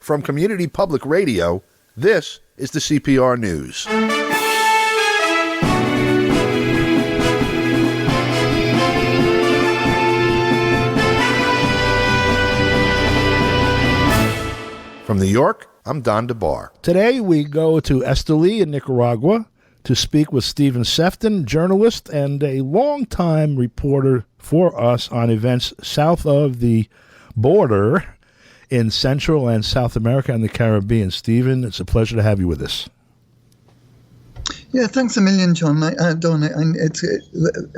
From Community Public Radio, this is the CPR News. From New York, I'm Don DeBar. Today we go to Esteli in Nicaragua to speak with Stephen Sefton, journalist and a longtime reporter for us on events south of the border in Central and South America and the Caribbean. Stephen, it's a pleasure to have you with us. Yeah, thanks a million, John. Don,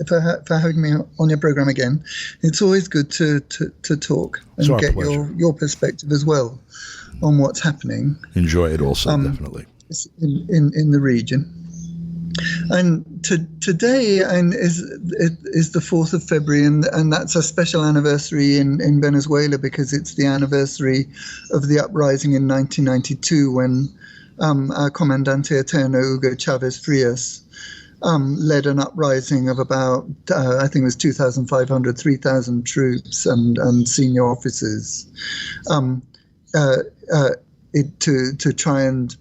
for having me on your program again. It's always good to talk and get your perspective as well on what's happening. Enjoy it also, definitely. In the region. And today is the 4th of February, and that's a special anniversary in Venezuela because it's the anniversary of the uprising in 1992 when our Comandante Eterno, Hugo Chavez Frias, led an uprising of about, I think it was 2,500, 3,000 troops and senior officers to try and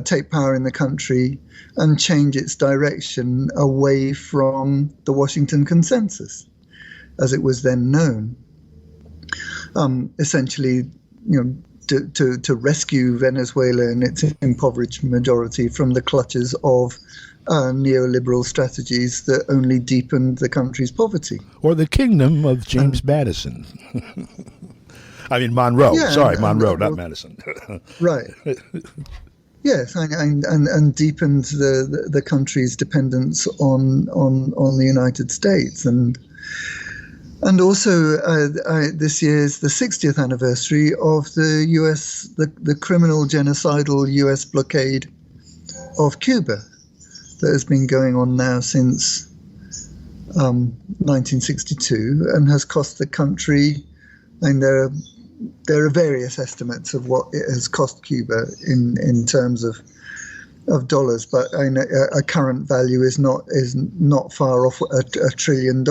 take power in the country and change its direction away from the Washington Consensus, as it was then known. Essentially, to rescue Venezuela and its impoverished majority from the clutches of neoliberal strategies that only deepened the country's poverty. Or the kingdom of James Madison. I mean, Monroe. Yeah, Sorry, Monroe, not Madison. Right. Yes, and deepened the country's dependence on the United States, and also this year is the 60th anniversary of the criminal genocidal U.S. blockade of Cuba that has been going on now since 1962 and has cost the country. And there are various estimates of what it has cost Cuba in terms of dollars, but a current value is not far off $1 trillion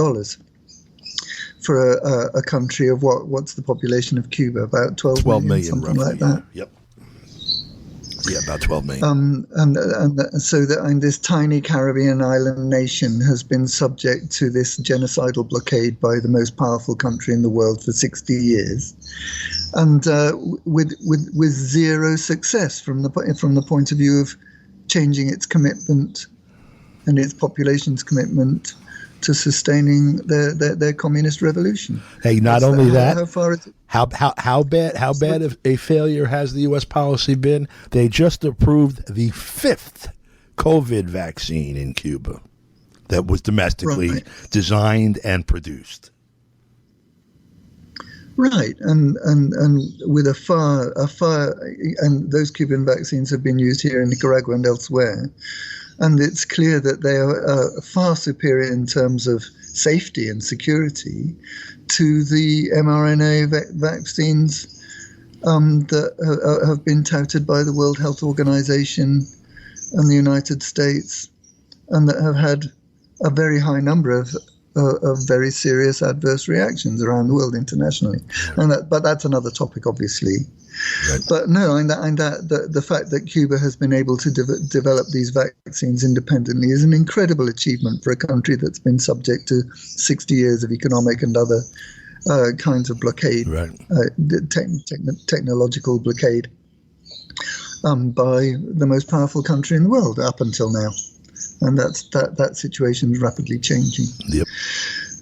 for a country of what's the population of Cuba? About 12 million, something roughly, like that. Yep. Yeah, about 12 million. So this tiny Caribbean island nation has been subject to this genocidal blockade by the most powerful country in the world for 60 years, and with zero success from the point of view of changing its commitment and its population's commitment to sustaining their communist revolution. Hey, not only that, how far is it? How bad of a failure has the U.S. policy been? They just approved the 5th COVID vaccine in Cuba that was domestically designed and produced. Right, and with a far, and those Cuban vaccines have been used here in Nicaragua and elsewhere. And it's clear that they are far superior in terms of safety and security to the mRNA vaccines that have been touted by the World Health Organization and the United States, and that have had a very high number of very serious adverse reactions around the world internationally. But that's another topic, obviously. Right. But no, the fact that Cuba has been able to develop these vaccines independently is an incredible achievement for a country that's been subject to 60 years of economic and other kinds of blockade, technological blockade by the most powerful country in the world up until now. And that situation is rapidly changing. Yep.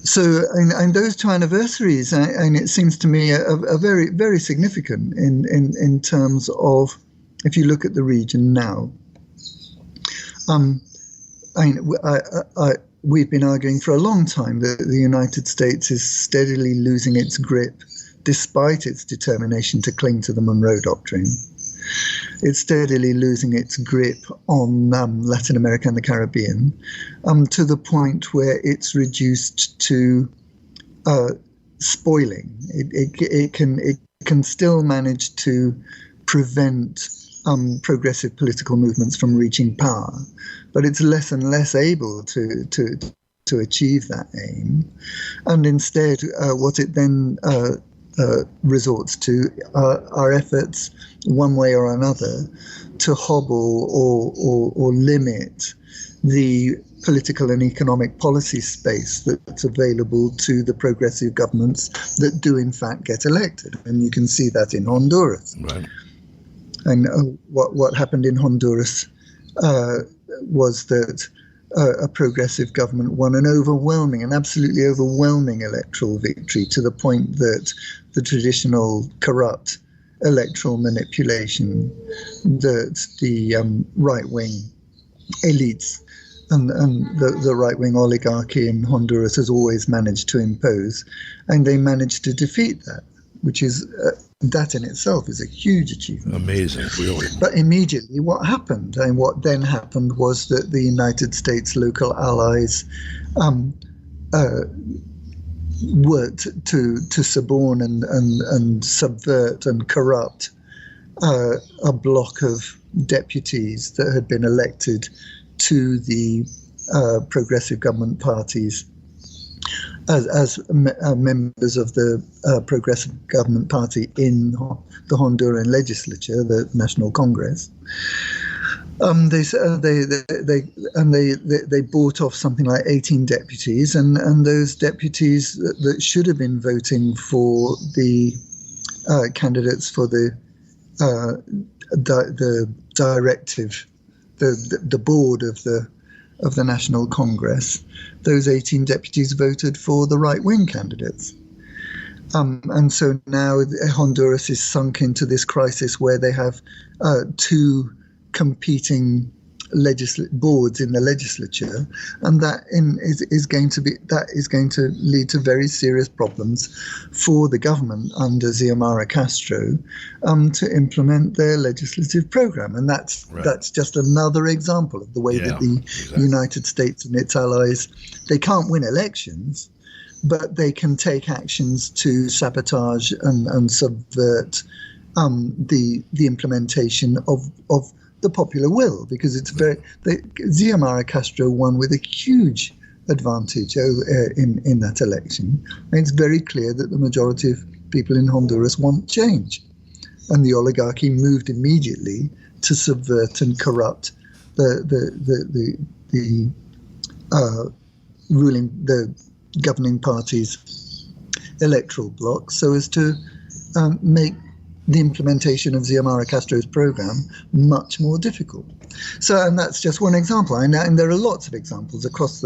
So, and those two anniversaries, and it seems to me are very, very significant in terms of, if you look at the region now. We've been arguing for a long time that the United States is steadily losing its grip, despite its determination to cling to the Monroe Doctrine. It's steadily losing its grip on Latin America and the Caribbean, to the point where it's reduced to spoiling. It can still manage to prevent progressive political movements from reaching power, but it's less and less able to achieve that aim. And instead, what it then resorts to are efforts, one way or another, to hobble or limit the political and economic policy space that's available to the progressive governments that do in fact get elected. And you can see that in Honduras. Right. And what happened in Honduras was that a progressive government won an absolutely overwhelming electoral victory, to the point that the traditional corrupt electoral manipulation that the right-wing elites and the right-wing oligarchy in Honduras has always managed to impose, and they managed to defeat that, which is that in itself is a huge achievement. Amazing, really. But immediately what happened, and what then happened, was that the United States local allies worked to suborn and subvert and corrupt a block of deputies that had been elected to the progressive government parties as members of the progressive government party in the Honduran legislature, the National Congress. They bought off something like 18 deputies, and those deputies that should have been voting for the candidates for the directive, the board of the National Congress, those 18 deputies voted for the right-wing candidates. And so now Honduras is sunk into this crisis where they have two competing boards in the legislature, and that is going to lead to very serious problems for the government under Xiomara Castro to implement their legislative program. And that's just another example of the way that the United States and its allies, they can't win elections, but they can take actions to sabotage and subvert the implementation of the popular will, because Xiomara Castro won with a huge advantage in that election. And it's very clear that the majority of people in Honduras want change, and the oligarchy moved immediately to subvert and corrupt the governing party's electoral bloc, so as to make the implementation of Xiomara Castro's program much more difficult. So, and that's just one example. And there are lots of examples across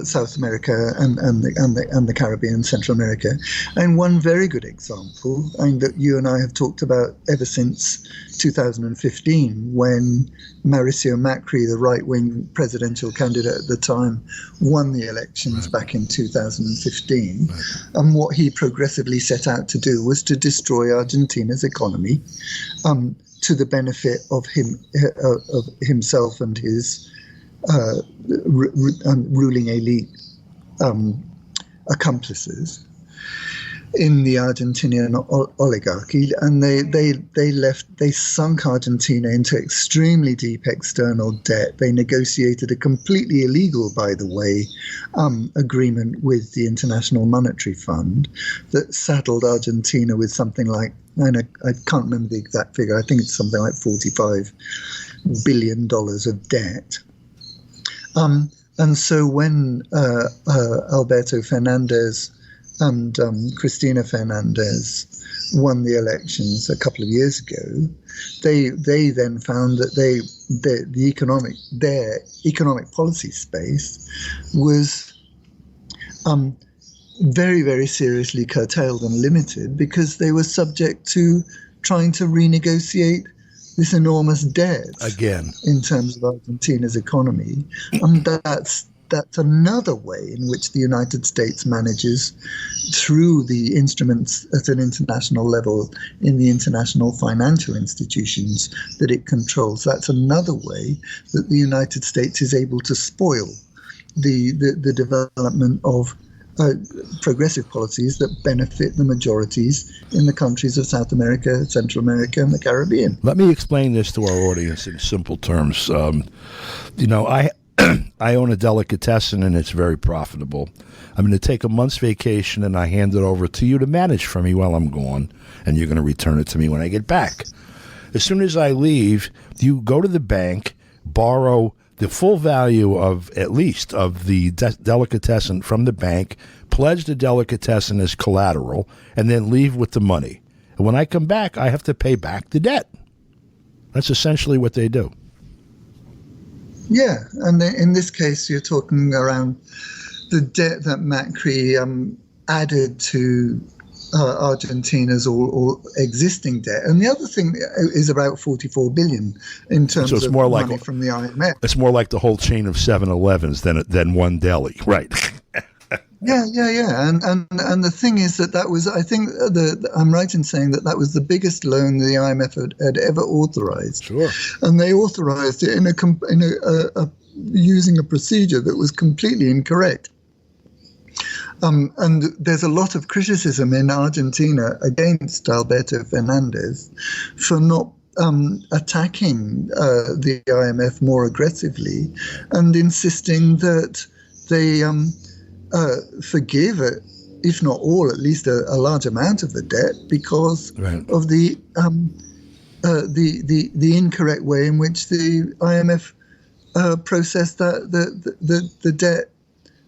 South America and the Caribbean, Central America. And one very good example, and that you and I have talked about ever since 2015, when Mauricio Macri, the right-wing presidential candidate at the time, won the elections back in 2015. And what he progressively set out to do was to destroy Argentina's economy to the benefit of himself and his ruling elite accomplices in the Argentinian oligarchy, and they sunk Argentina into extremely deep external debt. They negotiated a completely illegal, by the way, agreement with the International Monetary Fund that saddled Argentina with something like, I can't remember the exact figure, I think it's something like $45 billion of debt. And so when Alberto Fernandez and Cristina Fernandez won the elections a couple of years ago, they then found that their economic policy space was very, very seriously curtailed and limited, because they were subject to trying to renegotiate this enormous debt again in terms of Argentina's economy. And that's another way in which the United States manages, through the instruments at an international level in the international financial institutions that it controls. That's another way that the United States is able to spoil the development of progressive policies that benefit the majorities in the countries of South America, Central America, and the Caribbean. Let me explain this to our audience in simple terms. I own a delicatessen, and it's very profitable. I'm going to take a month's vacation, and I hand it over to you to manage for me while I'm gone, and you're going to return it to me when I get back. As soon as I leave, you go to the bank, borrow the full value of, at least, of the delicatessen from the bank, pledge the delicatessen as collateral, and then leave with the money. And when I come back, I have to pay back the debt. That's essentially what they do. Yeah, and in this case, you're talking around the debt that Macri added to Argentina's or existing debt. And the other thing is about 44 billion in terms of money from the IMF. It's more like the whole chain of 7-Elevens than one deli, right? Yeah. And the thing is that was, I think, I'm right in saying that was the biggest loan the IMF had ever authorized. Sure. And they authorized it using a procedure that was completely incorrect. And there's a lot of criticism in Argentina against Alberto Fernandez for not attacking the IMF more aggressively and insisting that they forgive it, if not all, at least a large amount of the debt because of the incorrect way in which the IMF processed the debt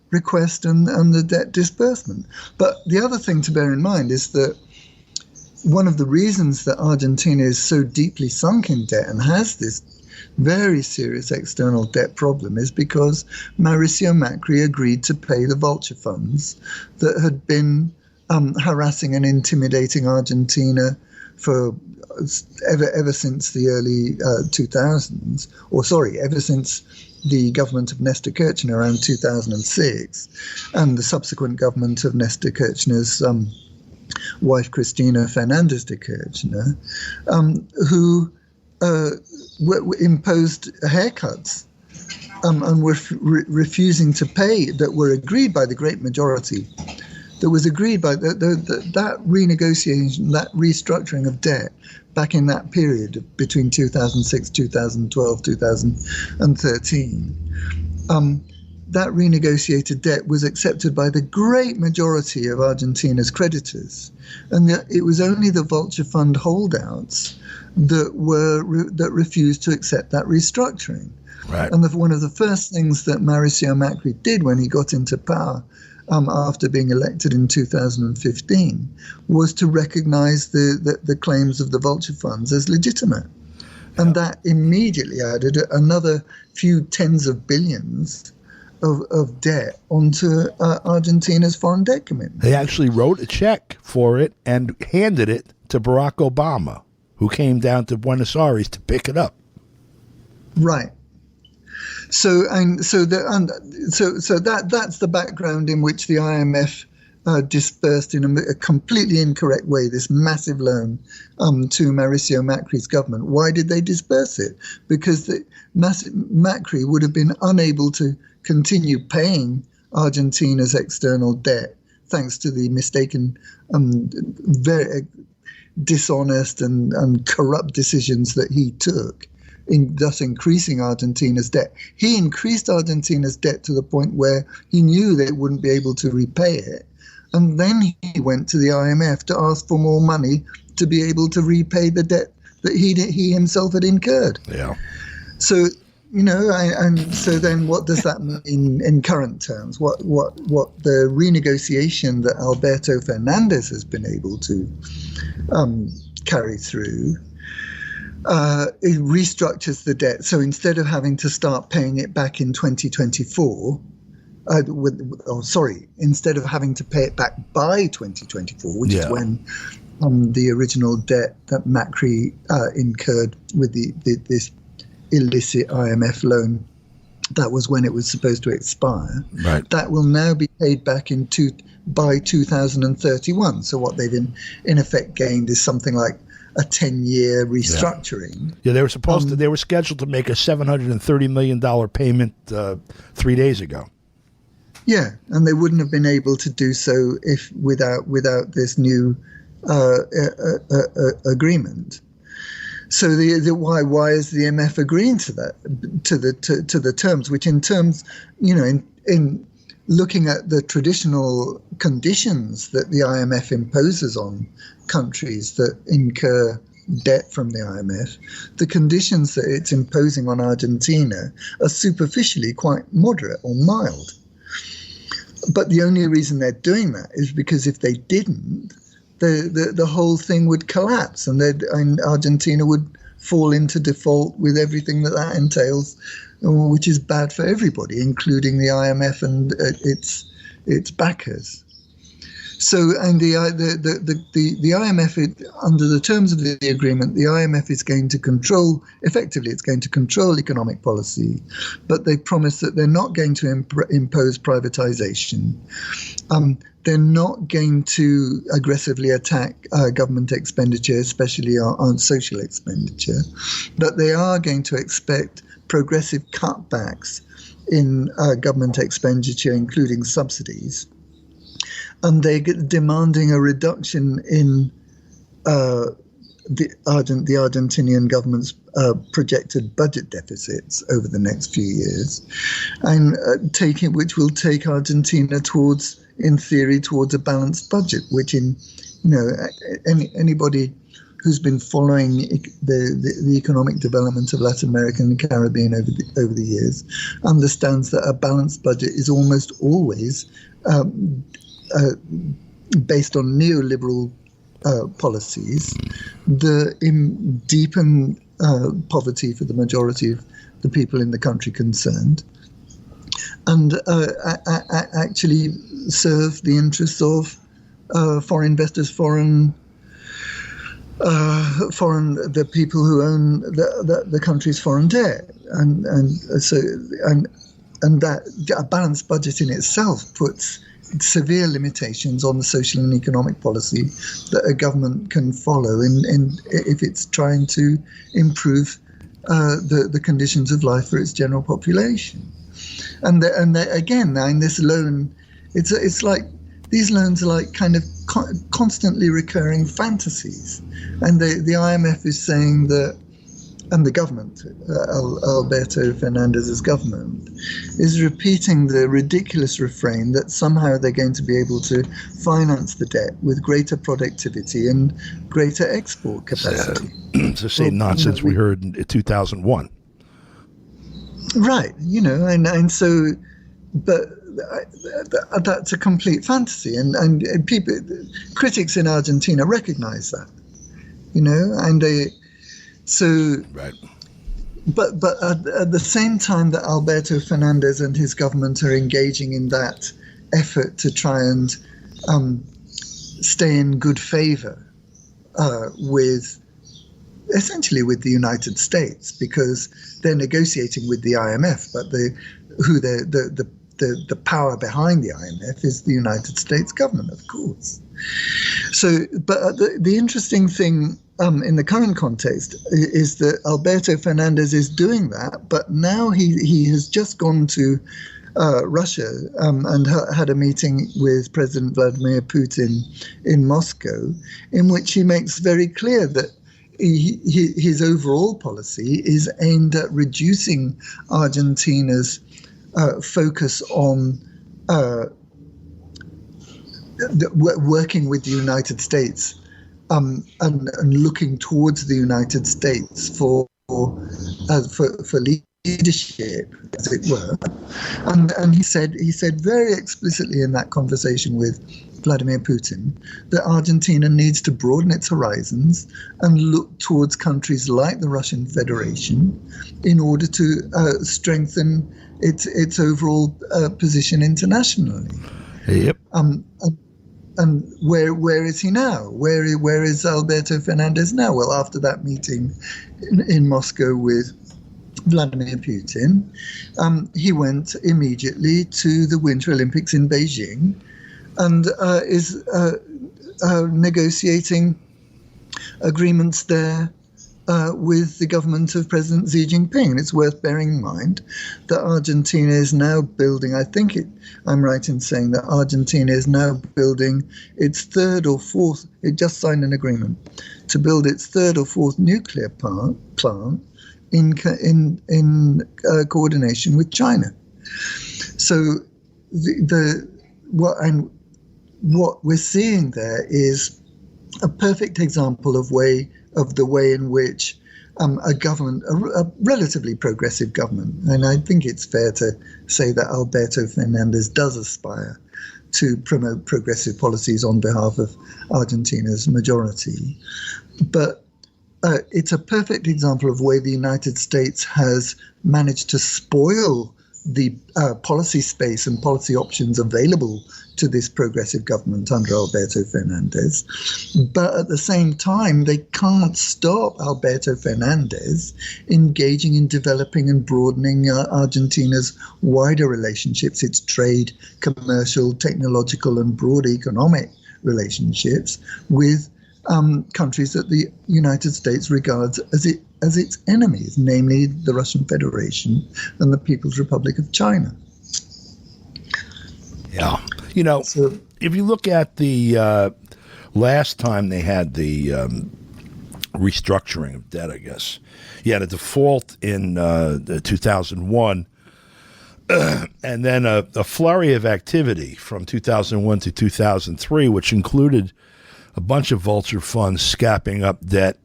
request and the debt disbursement. But the other thing to bear in mind is that one of the reasons that Argentina is so deeply sunk in debt and has this very serious external debt problem is because Mauricio Macri agreed to pay the vulture funds that had been harassing and intimidating Argentina for ever since the early 2000s, ever since the government of Nestor Kirchner around 2006, and the subsequent government of Nestor Kirchner's wife, Cristina Fernandez de Kirchner, who imposed haircuts and were refusing to pay that were agreed by the great majority. That was agreed by that renegotiation, that restructuring of debt back in that period between 2006, 2012, 2013. That renegotiated debt was accepted by the great majority of Argentina's creditors, and it was only the vulture fund holdouts that refused to accept that restructuring. Right. And one of the first things that Mauricio Macri did when he got into power after being elected in 2015 was to recognize the claims of the vulture funds as legitimate. And that immediately added another few tens of billions of debt onto Argentina's foreign debt commitment. They actually wrote a check for it and handed it to Barack Obama, who came down to Buenos Aires to pick it up. Right. So that's the background in which the IMF dispersed in a completely incorrect way this massive loan to Mauricio Macri's government. Why did they disperse it? Because Macri would have been unable to continue paying Argentina's external debt thanks to the mistaken, very dishonest and corrupt decisions that he took, thus increasing Argentina's debt. He increased Argentina's debt to the point where he knew they wouldn't be able to repay it. And then he went to the IMF to ask for more money to be able to repay the debt that he himself had incurred. Yeah. So, so then what does that mean in current terms? What the renegotiation that Alberto Fernandez has been able to carry through, it restructures the debt. So instead of having to start paying it back in 2024, instead of having to pay it back by 2024, which is when the original debt that Macri incurred with this illicit IMF loan, that was when it was supposed to expire. Right. That will now be paid back by 2031. So what they've in effect gained is something like a 10-year restructuring. Yeah, they were they were scheduled to make a $730 million payment 3 days ago. Yeah, and they wouldn't have been able to do so without this new agreement. So why is the IMF agreeing to that, to the terms, which in terms, in looking at the traditional conditions that the IMF imposes on countries that incur debt from the IMF, the conditions that it's imposing on Argentina are superficially quite moderate or mild. But the only reason they're doing that is because if they didn't, the whole thing would collapse, and Argentina would fall into default with everything that entails, which is bad for everybody, including the IMF and its backers. So, and the IMF, under the terms of the agreement, the IMF is going to control, effectively, it's going to control economic policy, but they promise that they're not going to impose privatization. They're not going to aggressively attack government expenditure, especially on social expenditure, but they are going to expect progressive cutbacks in government expenditure, including subsidies. And they're demanding a reduction in the Argentinian government's projected budget deficits over the next few years, and which will take Argentina towards, in theory, towards a balanced budget, which anybody who's been following the economic development of Latin America and the Caribbean over the years understands that a balanced budget is almost always based on neoliberal policies that deepen poverty for the majority of the people in the country concerned, and actually serve the interests of foreign investors, the people who own the country's foreign debt, and that a balanced budget in itself puts severe limitations on the social and economic policy that a government can follow if it's trying to improve the conditions of life for its general population. And again, now in this loan, it's like these loans are like kind of constantly recurring fantasies, and the IMF is saying that, and the government, Alberto Fernandez's government, is repeating the ridiculous refrain that somehow they're going to be able to finance the debt with greater productivity and greater export capacity. It's the same nonsense we heard in 2001. Right, and so, but that's a complete fantasy, and people, critics in Argentina recognize that, and they. So, right. But at the same time that Alberto Fernandez and his government are engaging in that effort to try and stay in good favor essentially with the United States, because they're negotiating with the IMF, but the power behind the IMF is the United States government, of course. So, but the interesting thing in the current context is that Alberto Fernandez is doing that, but now he has just gone to Russia and had a meeting with President Vladimir Putin in Moscow, in which he makes very clear that his overall policy is aimed at reducing Argentina's focus on working with the United States and looking towards the United States for leadership, as it were. And he said very explicitly in that conversation with Vladimir Putin that Argentina needs to broaden its horizons and look towards countries like the Russian Federation in order to strengthen its overall position internationally. Yep. And where is he now? Where is Alberto Fernandez now? Well, after that meeting in Moscow with Vladimir Putin, he went immediately to the Winter Olympics in Beijing and is negotiating agreements there with the government of President Xi Jinping. And it's worth bearing in mind that Argentina is now building, I'm right in saying that Argentina is now building its third or fourth, it just signed an agreement to build its third or fourth nuclear plant in coordination with China. So what we're seeing there is a perfect example of the way in which a government, a relatively progressive government, and I think it's fair to say that Alberto Fernandez does aspire to promote progressive policies on behalf of Argentina's majority. But it's a perfect example of the way the United States has managed to spoil the policy space and policy options available to this progressive government under Alberto Fernandez. But at the same time, they can't stop Alberto Fernandez engaging in developing and broadening Argentina's wider relationships, its trade, commercial, technological, and broad economic relationships with countries that the United States regards as its enemies, namely the Russian Federation and the People's Republic of China. Yeah. If you look at the last time they had the restructuring of debt, I guess, you had a default in 2001, and then a flurry of activity from 2001 to 2003, which included a bunch of vulture funds scapping up debt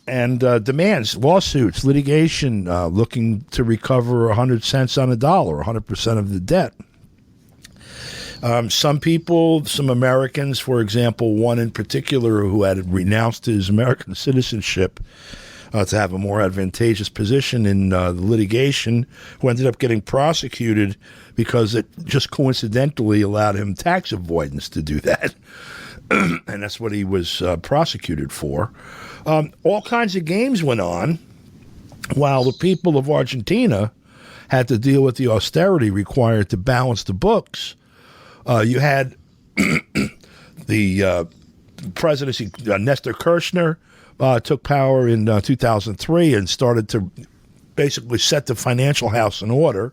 and demands, lawsuits, litigation, looking to recover 100 cents on a dollar, 100% of the debt. Some people, some Americans, for example, one in particular who had renounced his American citizenship to have a more advantageous position in the litigation, who ended up getting prosecuted because it just coincidentally allowed him tax avoidance to do that. And that's what he was prosecuted for. All kinds of games went on while the people of Argentina had to deal with the austerity required to balance the books. You had the presidency, Nestor Kirchner took power in 2003 and started to basically set the financial house in order.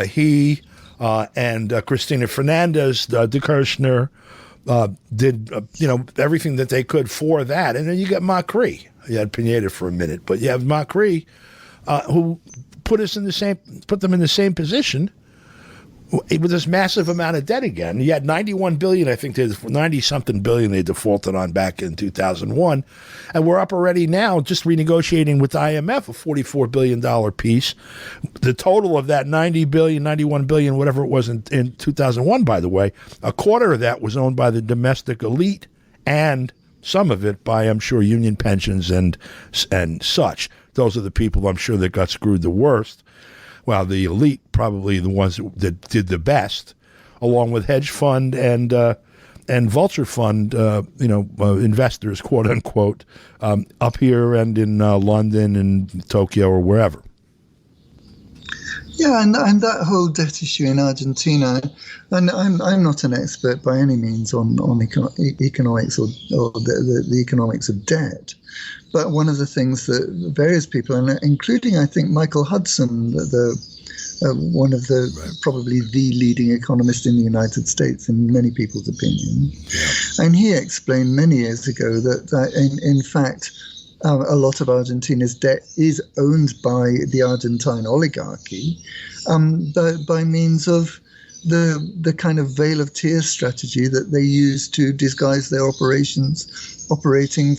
He and Cristina Fernandez de Kirchner did everything that they could for that. And then you got Macri. You had Pineda for a minute, but you have Macri who put them in the same position with this massive amount of debt again. You had 91 billion, I think, 90-something billion they defaulted on back in 2001. And we're up already now just renegotiating with IMF a $44 billion piece. The total of that 90 billion, 91 billion, whatever it was in 2001, by the way, a quarter of that was owned by the domestic elite and some of it by, I'm sure, union pensions and such. Those are the people, I'm sure, that got screwed the worst. Well, the elite probably the ones that did the best, along with hedge fund and vulture fund, investors, quote unquote, up here and in London and Tokyo or wherever. Yeah, and that whole debt issue in Argentina, and I'm not an expert by any means on economics or the economics of debt. But one of the things that various people, and including, I think, Michael Hudson, one of the probably the leading economist in the United States, in many people's opinion, and he explained many years ago that in fact, a lot of Argentina's debt is owned by the Argentine oligarchy, by means of the kind of veil of tears strategy that they use to disguise their operations, operating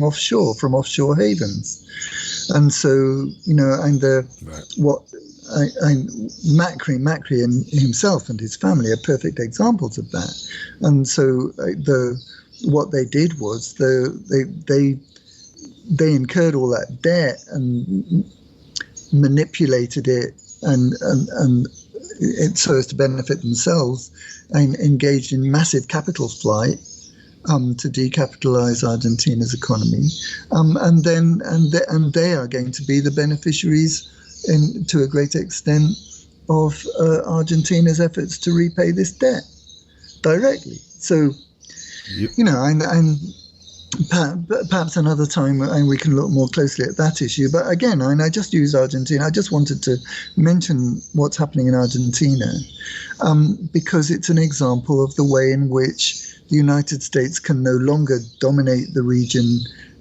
offshore from offshore havens. And so, Macri and himself and his family are perfect examples of that. And so what they did was they incurred all that debt and manipulated it and so as to benefit themselves, and engaged in massive capital flight to decapitalize Argentina's economy, and they are going to be the beneficiaries, to a great extent, of Argentina's efforts to repay this debt directly. So, Perhaps another time, and we can look more closely at that issue. But again, I just use Argentina. I just wanted to mention what's happening in Argentina because it's an example of the way in which the United States can no longer dominate the region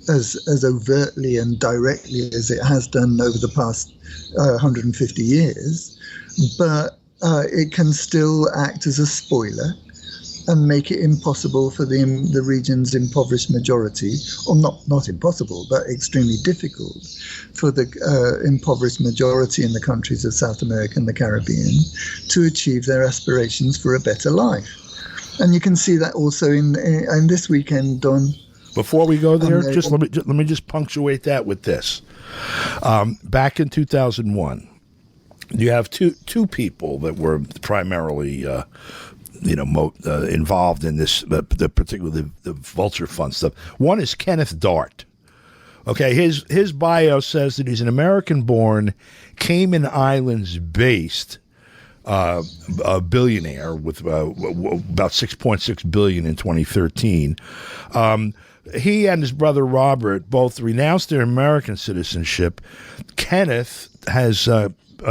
as overtly and directly as it has done over the past 150 years, but it can still act as a spoiler and make it impossible for the region's impoverished majority, or not impossible, but extremely difficult for the impoverished majority in the countries of South America and the Caribbean to achieve their aspirations for a better life. And you can see that also in this weekend, Don. Before we go there, let me just punctuate that with this. Back in 2001, you have two people that were primarily involved in this, particularly the vulture fund stuff. One is Kenneth Dart. Okay, his bio says that he's an American-born, Cayman Islands-based a billionaire with about $6.6 billion in 2013. He and his brother Robert both renounced their American citizenship. Kenneth has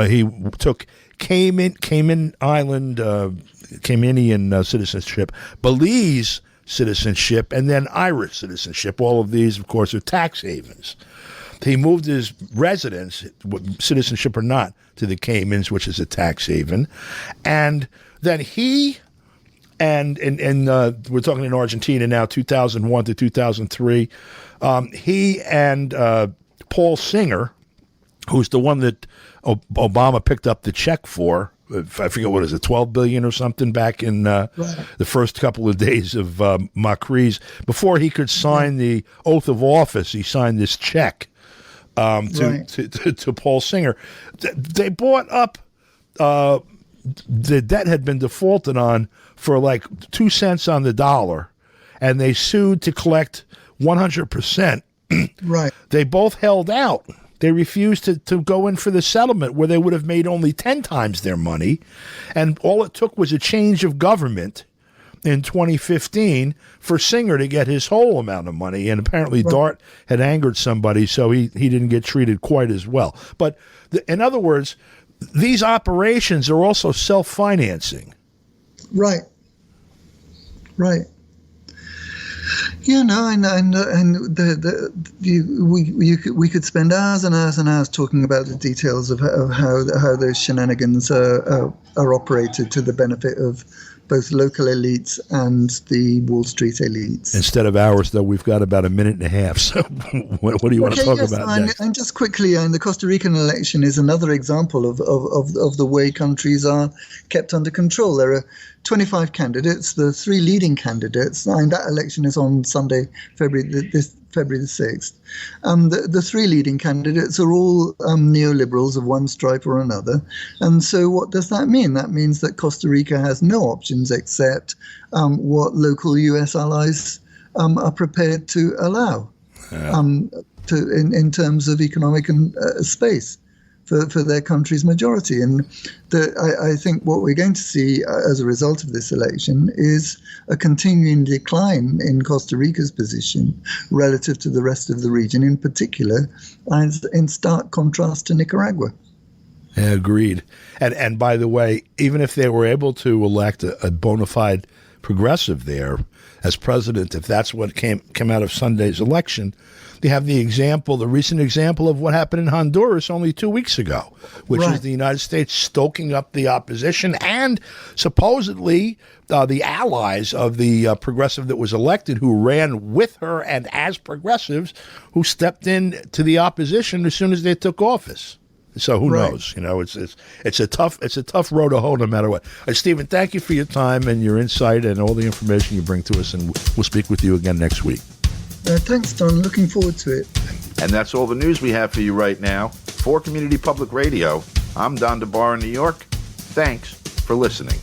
he took Cayman Island Caymanian citizenship, Belize citizenship, and then Irish citizenship. All of these, of course, are tax havens. He moved his residence, citizenship or not, to the Caymans, which is a tax haven. And then he and we're talking in Argentina now, 2001 to 2003, he and Paul Singer, who's the one that Obama picked up the check for, I forget what is it, $12 billion or something back in the first couple of days of Macri's. Before he could sign the oath of office, he signed this check to Paul Singer. They bought up, the debt had been defaulted on for like 2 cents on the dollar, and they sued to collect 100%. Right. They both held out. They refused to go in for the settlement where they would have made only 10 times their money. And all it took was a change of government in 2015 for Singer to get his whole amount of money. And apparently Dart had angered somebody, so he didn't get treated quite as well. But in other words, these operations are also self-financing. Right. Right. Yeah, no, we could spend hours and hours and hours talking about the details of how those shenanigans are operated to the benefit of both local elites and the Wall Street elites. Instead of hours, though, we've got about a minute and a half. So what do you want to talk about next? And just quickly, the Costa Rican election is another example of the way countries are kept under control. There are 25 candidates, the three leading candidates, and that election is on Sunday, February the 6th. The three leading candidates are all neoliberals of one stripe or another. And so what does that mean? That means that Costa Rica has no options except what local U.S. allies are prepared to allow in terms of economic and space for their country's majority. And I think what we're going to see as a result of this election is a continuing decline in Costa Rica's position relative to the rest of the region, in particular, as in stark contrast to Nicaragua. Yeah, agreed. And by the way, even if they were able to elect a bona fide progressive there as president, if that's what came out of Sunday's election, they have the recent example of what happened in Honduras only 2 weeks ago, which is the United States stoking up the opposition and supposedly the allies of the progressive that was elected who ran with her and as progressives who stepped in to the opposition as soon as they took office. So who knows? You know, it's a tough road to hoe no matter what. Stephen, thank you for your time and your insight and all the information you bring to us, and we'll speak with you again next week. Thanks, Don. Looking forward to it. And that's all the news we have for you right now. For Community Public Radio, I'm Don DeBar in New York. Thanks for listening.